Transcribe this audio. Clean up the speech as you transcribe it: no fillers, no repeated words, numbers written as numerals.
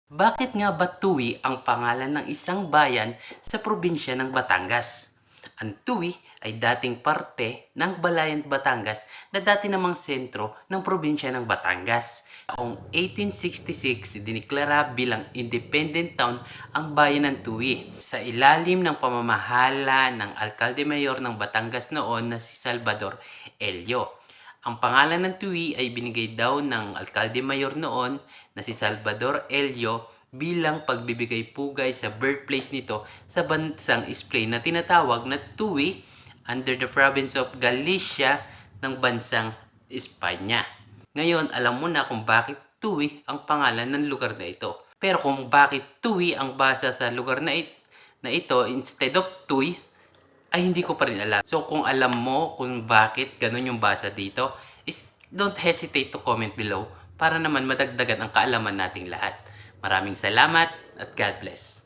Bakit nga ba Tuwi ang pangalan ng isang bayan sa probinsya ng Batangas? Ang Tuwi ay dating parte ng Balayan, Batangas na dati namang sentro ng probinsya ng Batangas. Taong 1866, diniklara bilang independent town ang bayan ng Tuwi sa ilalim ng pamamahala ng Alkalde Mayor ng Batangas noon na si Salvador Elio. Ang pangalan ng Tuwi ay binigay daw ng Alkalde Mayor noon na si Salvador Elio bilang pagbibigay pugay sa birthplace nito sa bansang Spain na tinatawag na Tuwi under the province of Galicia ng bansang Espanya. Ngayon, alam mo na kung bakit Tuwi ang pangalan ng lugar na ito. Pero kung bakit Tuwi ang basa sa lugar na ito instead of Tuy, ay hindi ko pa rin alam. So kung alam mo kung bakit ganun yung basa dito, don't hesitate to comment below para naman madagdagan ang kaalaman nating lahat. Maraming salamat at God bless.